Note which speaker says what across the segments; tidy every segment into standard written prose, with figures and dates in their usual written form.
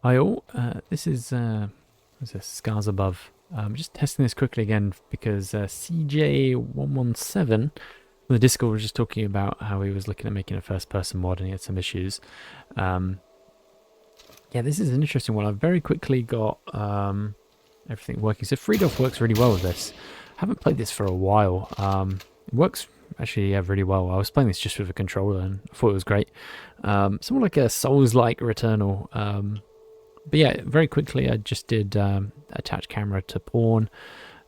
Speaker 1: Hi all, this is what's this? Scars Above. Just testing this quickly again because CJ117 from the Discord was just talking about how he was looking at making a first-person mod and he had some issues. Um, yeah, this is an interesting one. I've very quickly got everything working. So Freedom works really well with this. I haven't played this for a while. It works actually really well. I was playing this just with a controller and I thought it was great. Somewhat like a Souls-like Returnal. But yeah, very quickly I just did attach camera to pawn,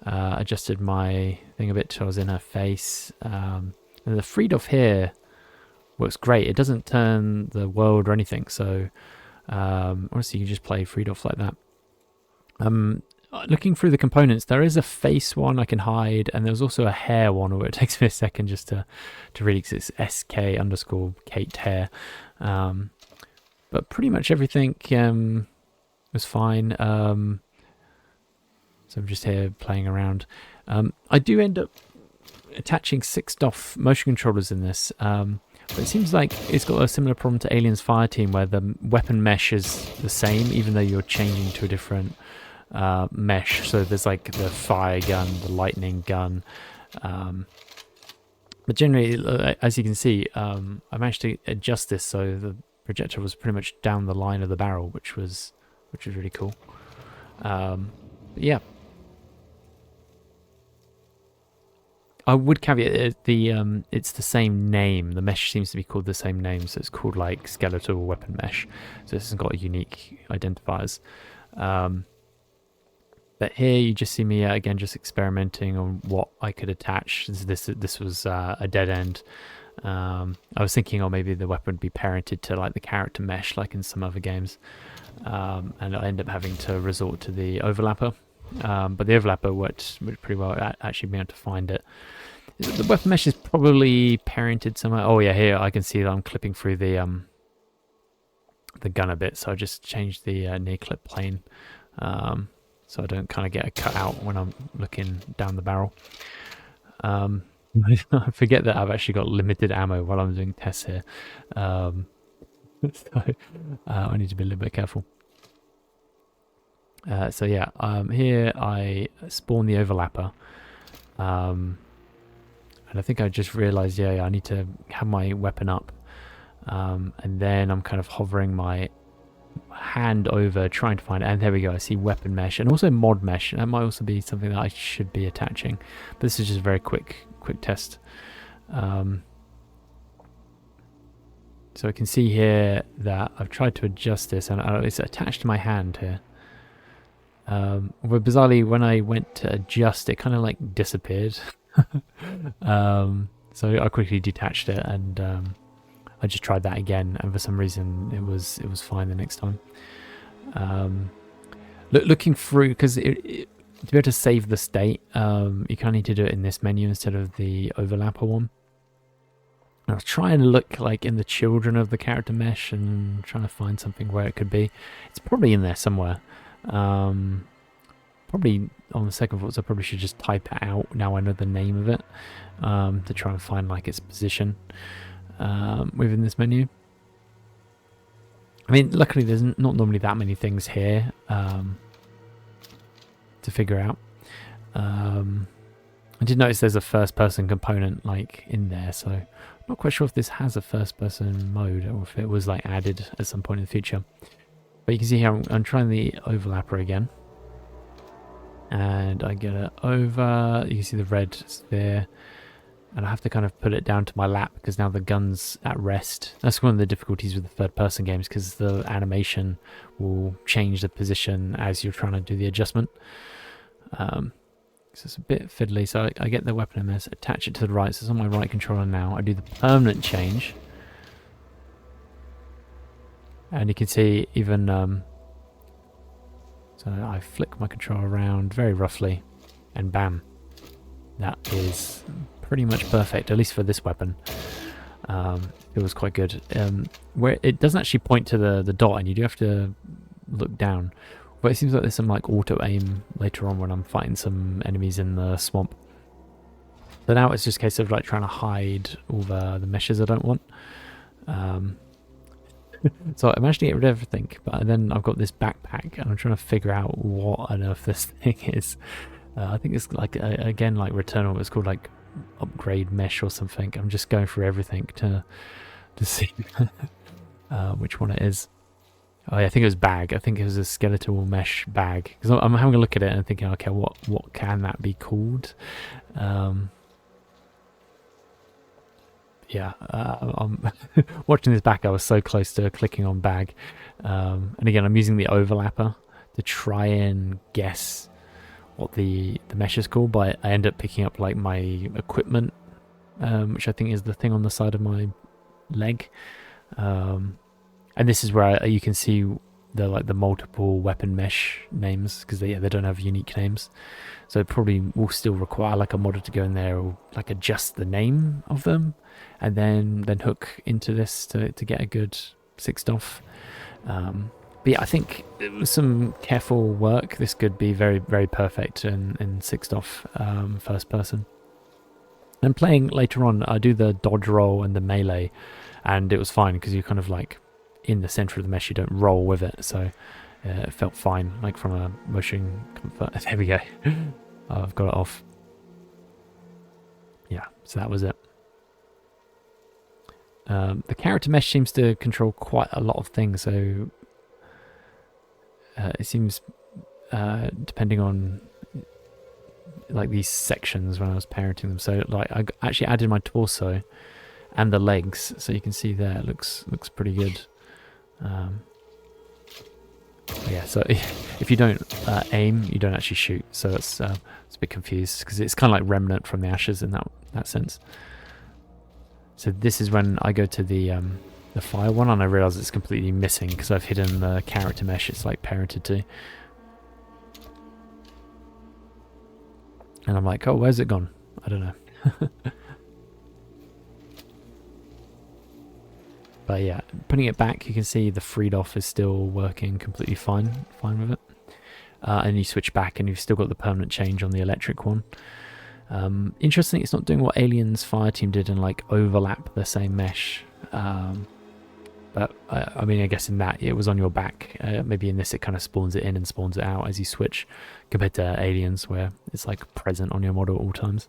Speaker 1: adjusted my thing a bit so I was in her face. And the freed off here works great. It doesn't turn the world or anything, so honestly you can just play freed off like that. Looking through the components, there is a face one I can hide, and there's also a hair one, where it takes me a second just to read because it's SK underscore Kate hair. But pretty much everything was fine. So I'm just here playing around. I do end up attaching 6 DOF motion controllers in this, but it seems like it's got a similar problem to Aliens Fireteam where the weapon mesh is the same even though you're changing to a different mesh. So there's like the fire gun, the lightning gun, but generally, as you can see, I managed to adjust this so the projector was pretty much down the line of the barrel, which was really cool. Yeah, I would caveat it, it's the same name. The mesh seems to be called the same name, so it's called like skeletal weapon mesh. So this has got a unique identifiers. But here you just see me again just experimenting on what I could attach. This was a dead end. I was thinking, oh, maybe the weapon would be parented to like the character mesh, like in some other games, and I end up having to resort to the overlapper. But the overlapper worked pretty well at actually being able to find it. The weapon mesh is probably parented somewhere. Oh yeah, here I can see that I'm clipping through the gun a bit, so I just changed the near clip plane, so I don't kind of get a cut out when I'm looking down the barrel. I forget that I've actually got limited ammo while I'm doing tests here, so I need to be a little bit careful. So yeah, here I spawn the overlapper, and I think I just realized, yeah, I need to have my weapon up, and then I'm kind of hovering my hand over trying to find it, and there we go, I see weapon mesh and also mod mesh. That might also be something that I should be attaching, but this is just a very quick test. So I can see here that I've tried to adjust this and it's attached to my hand here. But bizarrely, when I went to adjust, it kind of like disappeared. So I quickly detached it, and I just tried that again, and for some reason it was fine the next time. Looking through, because to be able to save the state, you kind of need to do it in this menu instead of the overlapper one. I was trying to look like in the children of the character mesh and trying to find something where it could be. It's probably in there somewhere. Probably on the second thoughts I probably should just type it out now I know the name of it, to try and find like its position within this menu. I mean, luckily there's not normally that many things here to figure out. I did notice there's a first person component like in there, so I'm not quite sure if this has a first person mode or if it was like added at some point in the future. But you can see here I'm trying the overlapper again, and I get it over. You can see the red sphere, and I have to kind of put it down to my lap because now the gun's at rest. That's one of the difficulties with the third person games, because the animation will change the position as you're trying to do the adjustment. So it's a bit fiddly. So I get the weapon MS, attach it to the right, so it's on my right controller now. I do the permanent change, and you can see even so I flick my controller around very roughly, and bam, that is pretty much perfect, at least for this weapon. It was quite good. Where it doesn't actually point to the dot, and you do have to look down. But it seems like there's some like auto aim later on when I'm fighting some enemies in the swamp. So now it's just a case of like trying to hide all the meshes I don't want. So I managed to get rid of everything, but then I've got this backpack and I'm trying to figure out what on earth this thing is. I think it's like, again, like Returnal, it's called like upgrade mesh or something. I'm just going through everything to see which one it is. Oh yeah, I think it was bag. I think it was a skeletal mesh bag. Because I'm having a look at it and thinking, okay, what can that be called? Yeah, I'm watching this back. I was so close to clicking on bag. And again, I'm using the overlapper to try and guess what the mesh is called, but I end up picking up like my equipment, which I think is the thing on the side of my leg. And this is where you can see the multiple weapon mesh names, because they don't have unique names. So it probably will still require like a modder to go in there or like adjust the name of them, and then hook into this to get a good 6th off. But yeah, I think with some careful work, this could be very, very perfect in 6th off first person. And playing later on, I do the dodge roll and the melee, and it was fine because you're kind of like in the center of the mesh, you don't roll with it, so it felt fine, like from a motion comfort. There we go. I've got it off. Yeah, so that was it. The character mesh seems to control quite a lot of things, so it seems depending on like these sections when I was parenting them. So like I actually added my torso and the legs, so you can see there it looks pretty good. Yeah, so if you don't aim, you don't actually shoot, so it's a bit confused because it's kind of like Remnant from the Ashes in that sense. So this is when I go to the fire one and I realise it's completely missing because I've hidden the character mesh it's like parented to. And I'm like, oh, where's it gone? I don't know. But yeah, putting it back, you can see the freed off is still working completely fine with it. And you switch back and you've still got the permanent change on the electric one. Interestingly, it's not doing what Aliens Fireteam did and like overlap the same mesh. But I mean, I guess in that it was on your back. Maybe in this it kind of spawns it in and spawns it out as you switch, compared to Aliens where it's like present on your model at all times.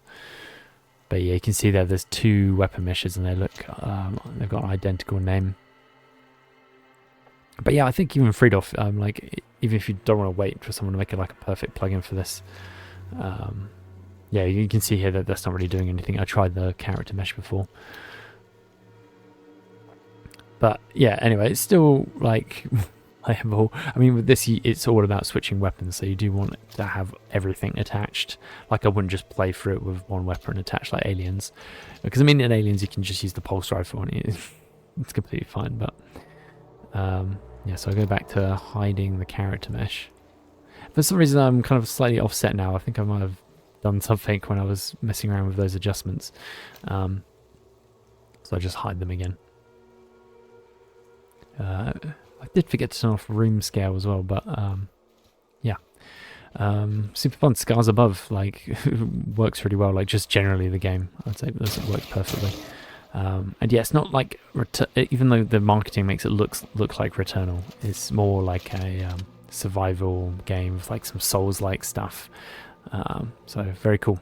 Speaker 1: But yeah, you can see there's 2 weapon meshes and they look, they've got an identical name. But yeah, I think even freed off, like even if you don't want to wait for someone to make it like a perfect plugin for this, yeah, you can see here that that's not really doing anything. I tried the character mesh before. But yeah, anyway, it's still like playable. I mean, with this, it's all about switching weapons, so you do want to have everything attached. Like, I wouldn't just play through it with one weapon attached like Aliens. Because, I mean, in Aliens, you can just use the pulse rifle, and it's completely fine. But, yeah, so I go back to hiding the character mesh. For some reason, I'm kind of slightly offset now. I think I might have done something when I was messing around with those adjustments. So I just hide them again. I did forget to turn off room scale as well, but yeah, super fun. Scars Above like works really well. Like just generally the game, I'd say it works perfectly. And yeah, it's not like even though the marketing makes it look like Returnal, it's more like a survival game with like some Souls-like stuff. So very cool.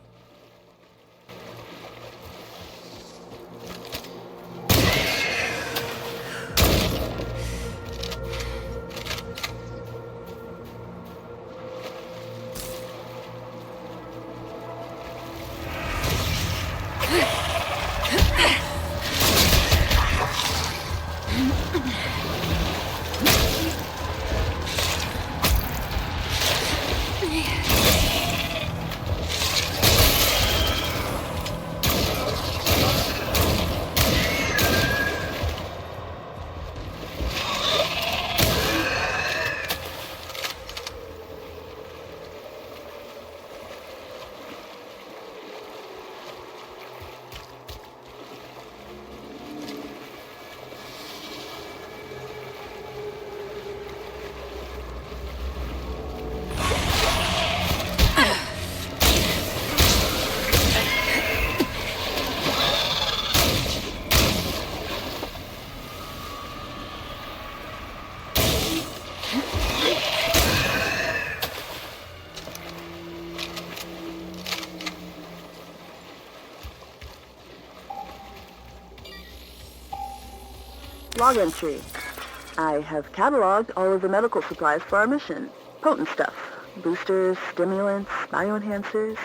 Speaker 2: Log entry. I have cataloged all of the medical supplies for our mission. Potent stuff. Boosters, stimulants, bioenhancers.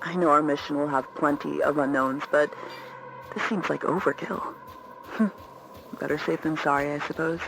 Speaker 2: I know our mission will have plenty of unknowns, but this seems like overkill. Better safe than sorry, I suppose.